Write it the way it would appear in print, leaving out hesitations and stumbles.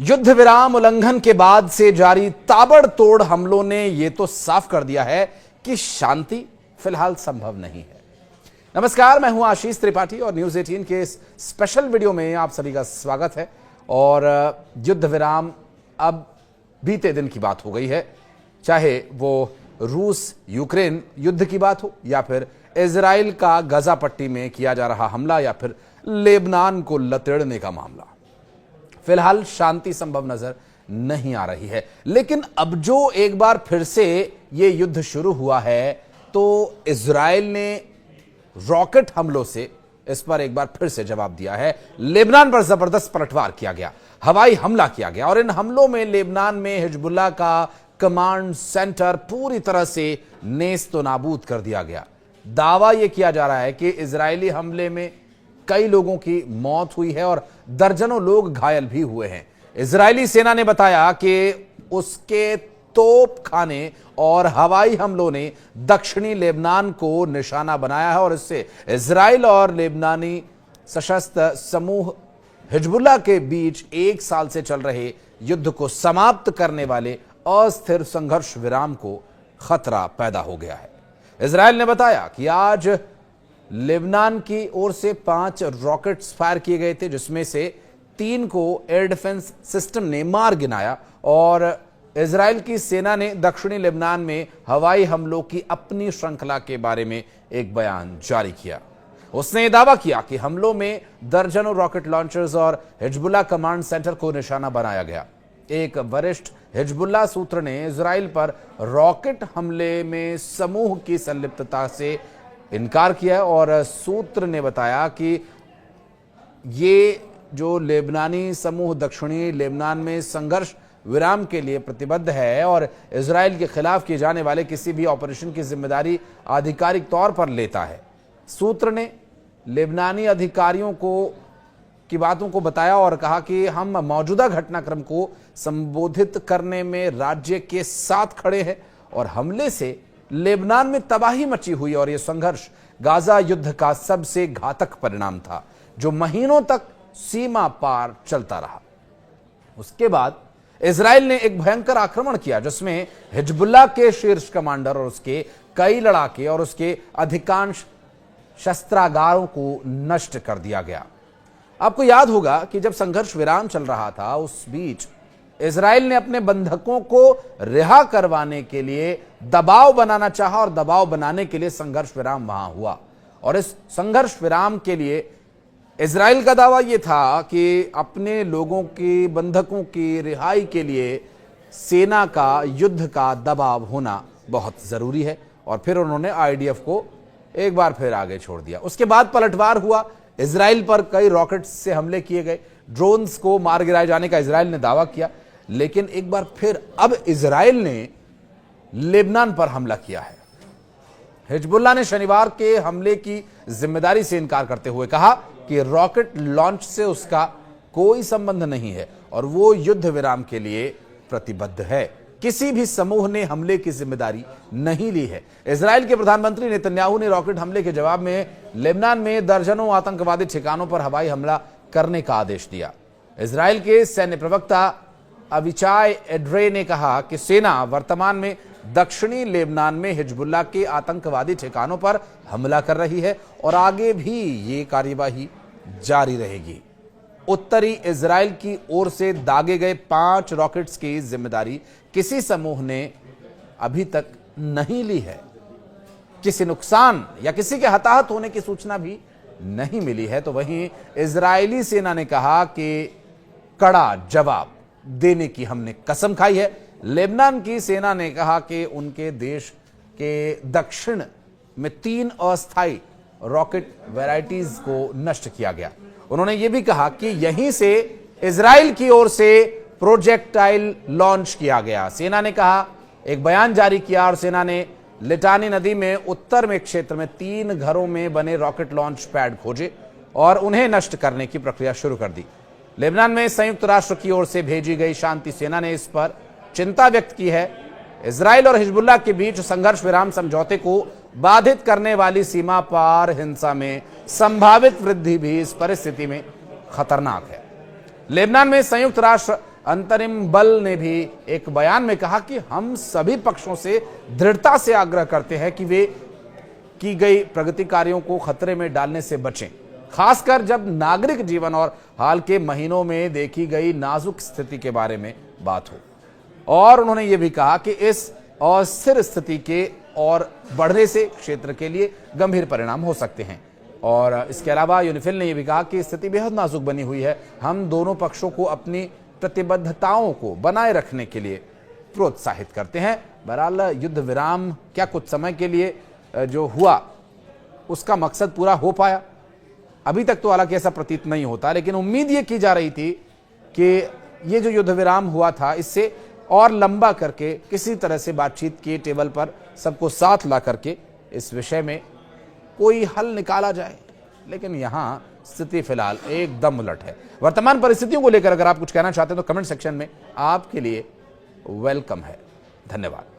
युद्ध विराम उल्लंघन के बाद से जारी ताबड़तोड़ हमलों ने यह तो साफ कर दिया है कि शांति फिलहाल संभव नहीं है। नमस्कार, मैं हूं आशीष त्रिपाठी और न्यूज 18 के इस स्पेशल वीडियो में आप सभी का स्वागत है। और युद्ध विराम अब बीते दिन की बात हो गई है, चाहे वो रूस यूक्रेन युद्ध की बात हो या फिर इजराइल का गजा पट्टी में किया जा रहा हमला या फिर लेबनान को लतेड़ने का मामला। फिलहाल शांति संभव नजर नहीं आ रही है, लेकिन अब जो एक बार फिर से ये युद्ध शुरू हुआ है तो इजराइल ने रॉकेट हमलों से इस पर एक बार फिर से जवाब दिया है। लेबनान पर जबरदस्त पलटवार किया गया, हवाई हमला किया गया और इन हमलों में लेबनान में हिजबुल्लाह का कमांड सेंटर पूरी तरह से नेस्त नाबूद कर दिया गया। दावा यह किया जा रहा है कि इजरायली हमले में कई लोगों की मौत हुई है और दर्जनों लोग घायल भी हुए हैं। इजरायली सेना ने बताया कि उसके तोपखाने और हवाई हमलों ने दक्षिणी लेबनान को निशाना बनाया है और इससे इजराइल और लेबनानी सशस्त्र समूह हिजबुल्लाह के बीच एक साल से चल रहे युद्ध को समाप्त करने वाले अस्थिर संघर्ष विराम को खतरा पैदा हो गया है। इजराइल ने बताया कि आज लेबनान की ओर से 5 रॉकेट्स फायर किए गए थे, जिसमें से 3 को एयर डिफेंस सिस्टम ने मार गिराया और इजराइल की सेना ने दक्षिणी लेबनान में हवाई हमलों की अपनी श्रृंखला के बारे में एक बयान जारी किया। उसने दावा किया कि हमलों में दर्जनों रॉकेट लॉन्चर्स और हिजबुल्लाह कमांड सेंटर को निशाना बनाया गया। एक वरिष्ठ हिजबुल्लाह सूत्र ने इजराइल पर रॉकेट हमले में समूह की संलिप्तता से इनकार किया और सूत्र ने बताया कि ये जो लेबनानी समूह दक्षिणी लेबनान में संघर्ष विराम के लिए प्रतिबद्ध है और इजराइल के खिलाफ किए जाने वाले किसी भी ऑपरेशन की जिम्मेदारी आधिकारिक तौर पर लेता है। सूत्र ने लेबनानी अधिकारियों की बातों को बताया और कहा कि हम मौजूदा घटनाक्रम को संबोधित करने में राज्य के साथ खड़े हैं और हमले से लेबनान में तबाही मची हुई और यह संघर्ष गाजा युद्ध का सबसे घातक परिणाम था जो महीनों तक सीमा पार चलता रहा। उसके बाद इजराइल ने एक भयंकर आक्रमण किया जिसमें हिजबुल्लाह के शीर्ष कमांडर और उसके कई लड़ाके और उसके अधिकांश शस्त्रागारों को नष्ट कर दिया गया। आपको याद होगा कि जब संघर्ष विराम चल रहा था उस बीच इजराइल ने अपने बंधकों को रिहा करवाने के लिए दबाव बनाना चाहा और दबाव बनाने के लिए संघर्ष विराम वहां हुआ। और इस संघर्ष विराम के लिए इजराइल का दावा यह था कि अपने लोगों की बंधकों की रिहाई के लिए सेना का युद्ध का दबाव होना बहुत जरूरी है। और फिर उन्होंने आईडीएफ को एक बार फिर आगे छोड़ दिया। उसके बाद पलटवार हुआ, इजराइल पर कई रॉकेट्स से हमले किए गए, ड्रोन्स को मार गिराए जाने का इजराइल ने दावा किया। लेकिन एक बार फिर अब इजराइल ने लेबनान पर हमला किया है। हिजबुल्लाह ने शनिवार के हमले की जिम्मेदारी से इनकार करते हुए कहा कि रॉकेट लॉन्च से उसका कोई संबंध नहीं है और वो युद्ध विराम के लिए प्रतिबद्ध है। किसी भी समूह ने हमले की जिम्मेदारी नहीं ली है। इजराइल के प्रधानमंत्री नेतन्याहू ने रॉकेट हमले के जवाब में लेबनान में दर्जनों आतंकवादी ठिकानों पर हवाई हमला करने का आदेश दिया। इजराइल के सैन्य प्रवक्ता अविचाय एड्रे ने कहा कि सेना वर्तमान में दक्षिणी लेबनान में हिजबुल्लाह के आतंकवादी ठिकानों पर हमला कर रही है और आगे भी ये कार्यवाही जारी रहेगी। उत्तरी इजराइल की ओर से दागे गए 5 रॉकेट्स की जिम्मेदारी किसी समूह ने अभी तक नहीं ली है। किसी नुकसान या किसी के हताहत होने की सूचना भी नहीं मिली है। तो वहीं इजरायली सेना ने कहा कि कड़ा जवाब देने की हमने कसम खाई है। लेबनान की सेना ने कहा कि उनके देश के दक्षिण में 3 अस्थायी रॉकेट वैरायटीज को नष्ट किया गया। उन्होंने यह भी कहा कि यहीं से इजराइल की ओर से प्रोजेक्टाइल लॉन्च किया गया। सेना ने कहा, एक बयान जारी किया और सेना ने लिटानी नदी में उत्तर में क्षेत्र में 3 घरों में बने रॉकेट लॉन्च पैड खोजे और उन्हें नष्ट करने की प्रक्रिया शुरू कर दी। लेबनान में संयुक्त राष्ट्र की ओर से भेजी गई शांति सेना ने इस पर चिंता व्यक्त की है। इजराइल और हिजबुल्लाह के बीच संघर्ष विराम समझौते को बाधित करने वाली सीमा पार हिंसा में संभावित वृद्धि भी इस परिस्थिति में खतरनाक है। लेबनान में संयुक्त राष्ट्र अंतरिम बल ने भी एक बयान में कहा कि हम सभी पक्षों से दृढ़ता से आग्रह करते हैं कि वे की गई प्रगति कार्यों को खतरे में डालने से बचें, खासकर जब नागरिक जीवन और हाल के महीनों में देखी गई नाजुक स्थिति के बारे में बात हो। और उन्होंने ये भी कहा कि इस अस्थिर स्थिति के और बढ़ने से क्षेत्र के लिए गंभीर परिणाम हो सकते हैं। और इसके अलावा यूनिफिल ने यह भी कहा कि स्थिति बेहद नाजुक बनी हुई है, हम दोनों पक्षों को अपनी प्रतिबद्धताओं को बनाए रखने के लिए प्रोत्साहित करते हैं। बहरहाल युद्ध विराम क्या कुछ समय के लिए जो हुआ उसका मकसद पूरा हो पाया? अभी तक तो हालांकि ऐसा प्रतीत नहीं होता, लेकिन उम्मीद ये की जा रही थी कि ये जो युद्ध विराम हुआ था इससे और लंबा करके किसी तरह से बातचीत की टेबल पर सबको साथ ला करके इस विषय में कोई हल निकाला जाए। लेकिन यहां स्थिति फिलहाल एकदम उलट है। वर्तमान परिस्थितियों को लेकर अगर आप कुछ कहना चाहते हैं तो कमेंट सेक्शन में आपके लिए वेलकम है। धन्यवाद।